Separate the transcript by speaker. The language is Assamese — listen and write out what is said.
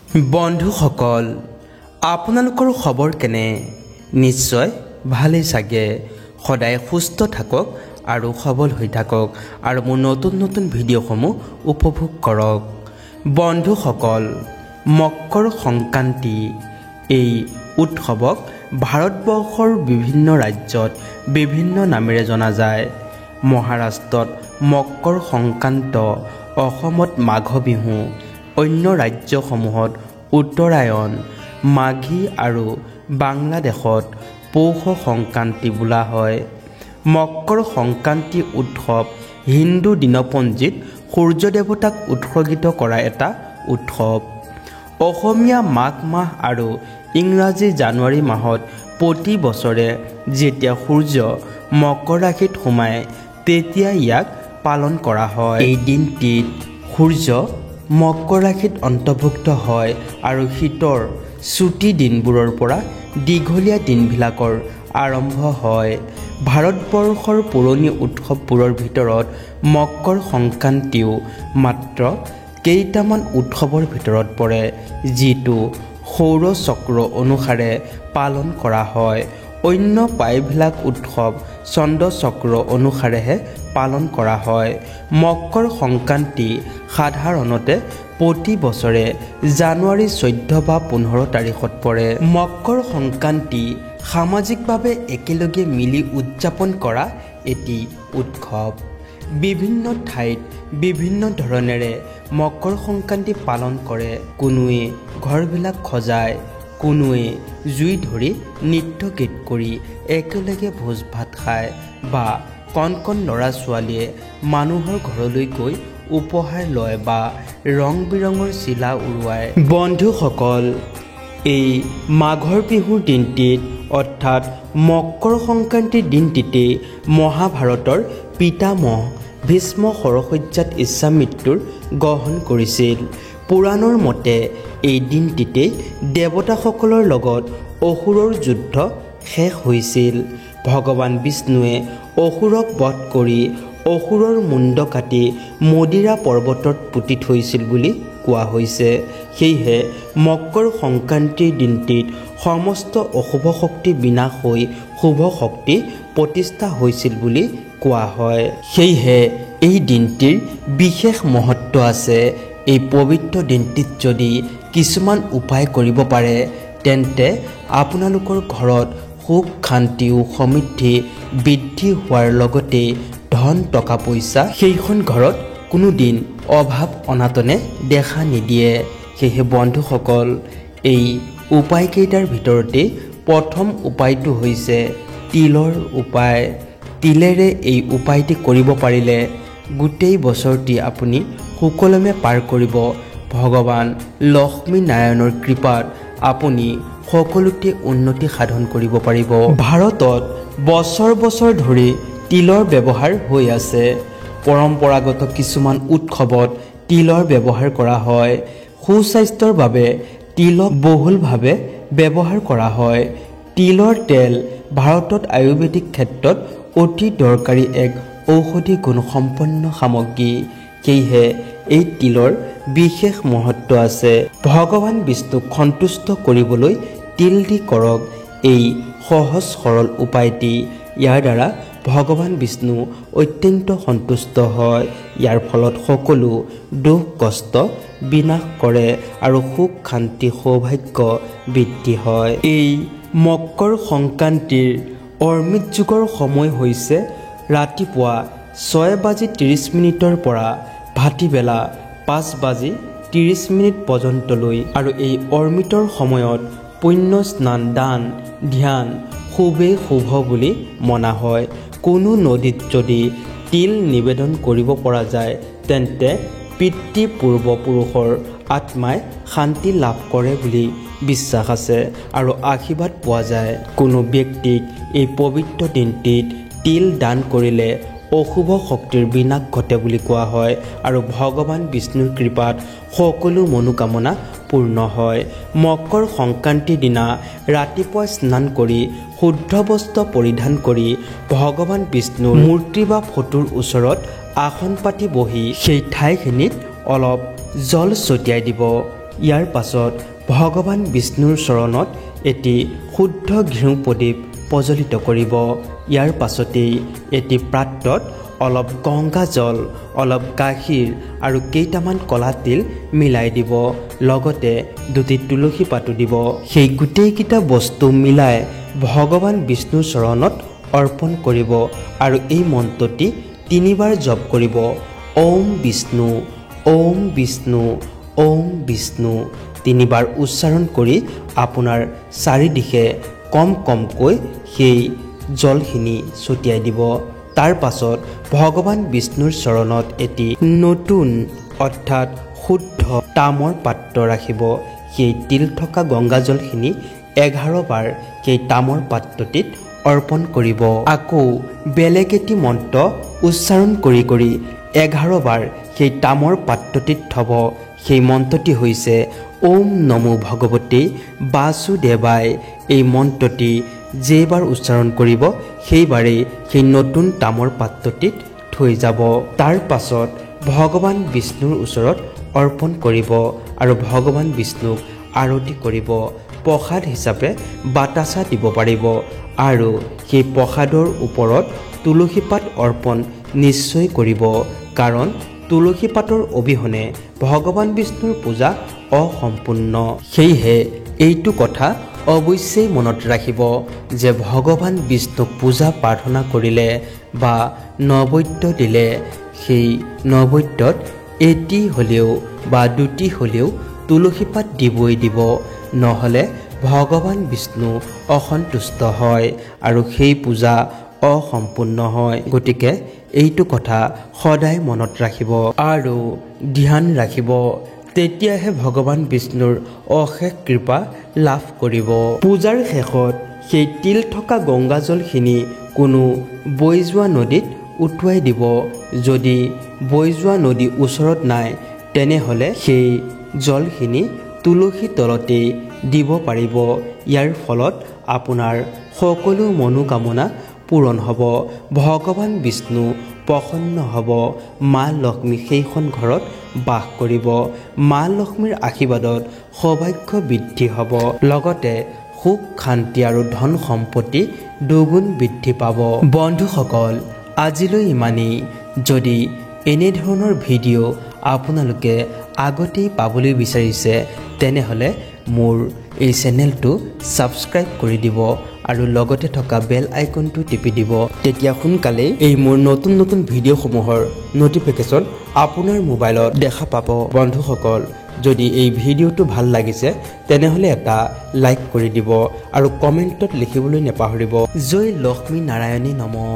Speaker 1: বন্ধুসকল, আপোনালোকৰ খবৰ কেনে? নিশ্চয় ভালেই চাগে। সদায় সুস্থ থাকক আৰু সবল হৈ থাকক আৰু মোৰ নতুন নতুন ভিডিঅ'সমূহ উপভোগ কৰক। বন্ধুসকল, মকৰ সংক্ৰান্তি এই উৎসৱক ভাৰতবৰ্ষৰ বিভিন্ন ৰাজ্যত বিভিন্ন নামেৰে জনা যায়। মহাৰাষ্ট্ৰত মকৰ সংক্ৰান্ত, অসমত মাঘ বিহু, অন্য ৰাজ্যসমূহত উত্তৰায়ণ, মাঘী আৰু বাংলাদেশত পৌষ সংক্ৰান্তি বোলা হয়। মকৰ সংক্ৰান্তি উৎসৱ হিন্দু দিনপঞ্জীত সূৰ্য দেৱতাক উৎসৰ্গিত কৰা এটা উৎসৱ। অসমীয়া মাঘ মাহ আৰু ইংৰাজী জানুৱাৰী মাহত প্ৰতি বছৰে যেতিয়া সূৰ্য মকৰ ৰাশিত সোমায় তেতিয়া ইয়াক পালন কৰা হয়। এই দিনটিত সূৰ্য মকৰ ৰাশিত অন্তৰ্ভুক্ত হয় আৰু শীতৰ ছুটি দিনবোৰৰ পৰা দীঘলীয়া দিনবিলাকৰ আৰম্ভ হয়। ভাৰতবৰ্ষৰ পুৰণি উৎসৱবোৰৰ ভিতৰত মকৰ সংক্ৰান্তিও মাত্ৰ কেইটামান উৎসৱৰ ভিতৰত পৰে, যিটো সৌৰ চক্ৰ অনুসাৰে পালন কৰা হয়। অন্য প্ৰায়বিলাক উৎসৱ চন্দ্ৰ চক্ৰ অনুসাৰেহে পালন কৰা হয়। মকৰ সংক্ৰান্তি সাধাৰণতে প্ৰতি বছৰে জানুৱাৰী 14 বা 15 তাৰিখত পৰে। মকৰ সংক্ৰান্তি সামাজিকভাৱে একেলগে মিলি উদযাপন কৰা এটি উৎসৱ। বিভিন্ন ঠাইত বিভিন্ন ধৰণেৰে মকৰ সংক্ৰান্তি পালন কৰে। কোনোৱে ঘৰবিলাক সজায়, কোনোৱে জুই ধৰি নৃত্য গীত কৰি একেলগে ভোজ ভাত খায় বা কণ কণ ল'ৰা ছোৱালীয়ে মানুহৰ ঘৰলৈ গৈ উপহাৰ লয় বা ৰং বিৰঙৰ চিলা উৰুৱায়। বন্ধুসকল, এই মাঘৰ বিহুৰ দিনটিত অৰ্থাৎ মকৰ সংক্ৰান্তিৰ দিনটিতে মহাভাৰতৰ পিতামহ ভীষ্ম শৰশয্যাত ইচ্ছামৃত্যুৰ গ্ৰহণ কৰিছিল। পুৰাণৰ মতে এই দিনটিতে দেৱতাসকলৰ লগত অসুৰৰ যুদ্ধ শেষ হৈছিল। ভগৱান বিষ্ণুৱে অসুৰক বধ কৰি অসুৰৰ মুণ্ড কাটি মদিৰা পৰ্বতত পুতি থৈছিল বুলি কোৱা হৈছে। সেয়েহে মকৰ সংক্ৰান্তিৰ দিনটিত সমস্ত অশুভ শক্তি বিনাশ হৈ শুভ শক্তি প্ৰতিষ্ঠা হৈছিল বুলি কোৱা হয়। সেয়েহে এই দিনটিৰ বিশেষ মহত্ব আছে। এই পবিত্ৰ দিনটিত যদি কিছুমান উপায় কৰিব পাৰে তেন্তে আপোনালোকৰ ঘৰত সুখ শান্তি ও সমৃদ্ধি বৃদ্ধি হোৱাৰ লগতে ধন টকা পইচা সেইখন ঘৰত কোনোদিন অভাৱ অনাটনে দেখা নিদিয়ে। সেয়েহে বন্ধুসকল, এই উপায়কেইটাৰ ভিতৰতে প্ৰথম উপায়টো হৈছে তিলৰ উপায়। তিলেৰে এই উপায়টি কৰিব পাৰিলে গোটেই বছৰটি আপুনি সুকলমে পাৰ কৰিব। ভগৱান লক্ষ্মী নাৰায়ণৰ কৃপাত আপুনি সকলোতে উন্নতি সাধন কৰিব পাৰিব। ভাৰতত বছৰ বছৰ ধৰি তিলৰ ব্যৱহাৰ হৈ আছে। পৰম্পৰাগত কিছুমান উৎসৱত তিলৰ ব্যৱহাৰ কৰা হয়। সুস্বাস্থ্যৰ বাবে তিলক বহুলভাৱে ব্যৱহাৰ কৰা হয়। তিলৰ তেল ভাৰতত আয়ুৰ্বেদিক ক্ষেত্ৰত অতি দৰকাৰী এক ঔষধি গুণসম্পন্ন সামগ্ৰী। সেয়েহে এই তিলৰ বিশেষ মহত্ব আছে। ভগৱান বিষ্ণুক সন্তুষ্ট কৰিবলৈ তিল দি কৰক এই সহজ সৰল উপায়টি। ইয়াৰ দ্বাৰা ভগৱান বিষ্ণু অত্যন্ত সন্তুষ্ট হয়। ইয়াৰ ফলত সকলো দুখ কষ্ট বিনাশ কৰে আৰু সুখ শান্তি সৌভাগ্য বৃদ্ধি হয়। এই মকৰ সংক্ৰান্তিৰ অমৃত যুগৰ সময় হৈছে ৰাতিপুৱা 6:30 পৰা ভাটিবেলা 5:30 পৰ্যন্তলৈ। আৰু এই অমৃতৰ সময়ত পুণ্য স্নান দান ধ্যান খুবেই শুভ বুলি মনা হয়। কোনো নদীত যদি তিল নিবেদন কৰিব পৰা যায় তেন্তে পিতৃ পূৰ্বপুৰুষৰ আত্মাই শান্তি লাভ কৰে বুলি বিশ্বাস আছে আৰু আশীৰ্বাদ পোৱা যায়। কোনো ব্যক্তিক এই পবিত্ৰ দিনটিত তিল দান কৰিলে অশুভ শক্তিৰ বিনাশ ঘটে বুলি কোৱা হয় আৰু ভগৱান বিষ্ণুৰ কৃপাত সকলো মনোকামনা পূৰ্ণ হয়। মকৰ সংক্ৰান্তিৰ দিনা ৰাতিপুৱা স্নান কৰি শুদ্ধ বস্ত্ৰ পৰিধান কৰি ভগৱান বিষ্ণুৰ মূৰ্তি বা ফটোৰ ওচৰত আসন পাতি বহি সেই ঠাইখিনিত অলপ জল ছটিয়াই দিব। ইয়াৰ পাছত ভগৱান বিষ্ণুৰ চৰণত এটি শুদ্ধ ঘিউ প্ৰদীপ প্ৰজ্বলিত কৰিব। ইয়াৰ পাছতেই এটি পাত্ৰত অলপ গংগা জল, অলপ গাখীৰ আৰু কেইটামান কলা তিল মিলাই দিব। লগতে দুটি তুলসী পাতো দিব। সেই গোটেইকেইটা বস্তু মিলাই ভগৱান বিষ্ণুৰ চৰণত অৰ্পণ কৰিব আৰু এই মন্ত্ৰটি 3 বাৰ জপ কৰিব। ওম বিষ্ণু, ওম বিষ্ণু, ওম বিষ্ণু 3 বাৰ উচ্চাৰণ কৰি আপোনাৰ চাৰিদিশে কম কমকৈ সেই জলখিনি ছটিয়াই দিব। তাৰ পাছত ভগৱান বিষ্ণুৰ চৰণত এটি নতুন অৰ্থাৎ শুদ্ধ তামৰ পাত্ৰ ৰাখিব। সেই তিল থকা গংগাজলখিনি 11 বাৰ সেই তামৰ পাত্ৰটিত অৰ্পণ কৰিব। আকৌ বেলেগ এটি মন্ত্ৰ উচ্চাৰণ কৰি কৰি 11 বাৰ সেই তামৰ পাত্ৰটিত থব। সেই মন্ত্ৰটি হৈছে ওম নমো ভগৱতে বাসুদেৱায়। এই মন্ত্ৰটি যেইবাৰ উচ্চাৰণ কৰিব সেইবাৰেই সেই নতুন তামৰ পাত্ৰটিত থৈ যাব। তাৰ পাছত ভগৱান বিষ্ণুৰ ওচৰত অৰ্পণ কৰিব আৰু ভগৱান বিষ্ণুক আৰতি কৰিব। প্ৰসাদ হিচাপে বাতাচা দিব পাৰিব আৰু সেই প্ৰসাদৰ ওপৰত তুলসী পাত অৰ্পণ নিশ্চয় কৰিব, কাৰণ তুলসী পাতৰ অবিহনে ভগৱান বিষ্ণুৰ পূজা অসম্পূৰ্ণ। সেয়েহে এইটো কথা অৱশ্যেই মনত ৰাখিব যে ভগৱান বিষ্ণুক পূজা প্ৰাৰ্থনা কৰিলে বা নৈবেদ্য দিলে সেই নৈবেদ্যত এটি হ'লেও বা দুটি হ'লেও তুলসী পাত দিবই দিব, নহ'লে ভগৱান বিষ্ণু অসন্তুষ্ট হয় আৰু সেই পূজা অসম্পূৰ্ণ হয়। গতিকে এইটো কথা সদায় মনত ৰাখিব আৰু ধ্যান ৰাখিব, তেতিয়াহে ভগৱান বিষ্ণুৰ অশেষ কৃপা লাভ কৰিব। পূজাৰ শেষত সেই তিল থকা গংগাজলখিনি কোনো বৈ যোৱা নদীত উটুৱাই দিব। যদি বৈ যোৱা নদী ওচৰত নাই তেনেহ'লে সেই জলখিনি তুলসী তলতেই দিব পাৰিব। ইয়াৰ ফলত আপোনাৰ সকলো মনোকামনা পূৰণ হ'ব, ভগৱান বিষ্ণু প্ৰসন্ন হ'ব, মা লক্ষ্মী সেইখন ঘৰত বাস কৰিব। মা লক্ষ্মীৰ আশীৰ্বাদত সৌভাগ্য বৃদ্ধি হ'ব, লগতে সুখ শান্তি আৰু ধন সম্পত্তি দুগুণ বৃদ্ধি পাব। বন্ধুসকল, আজিলৈ ইমানেই। যদি এনেধৰণৰ ভিডিঅ' আপোনালোকে আগতেই পাবলৈ বিচাৰিছে তেনেহ'লে মোৰ এই চেনেলটো ছাবস্ক্ৰাইব কৰি দিব আৰু লগতে থকা বেল আইকনটো টিপি দিব। তেতিয়া সোনকালেই এই মোৰ নতুন নতুন ভিডিঅ'সমূহৰ ন'টিফিকেশ্যন আপোনাৰ মোবাইলত দেখা পাব। বন্ধুসকল, যদি এই ভিডিঅ'টো ভাল লাগিছে তেনেহ'লে এটা লাইক কৰি দিব আৰু কমেণ্টত লিখিবলৈ নাপাহৰিব। জয় লক্ষ্মী নাৰায়ণী নমঃ।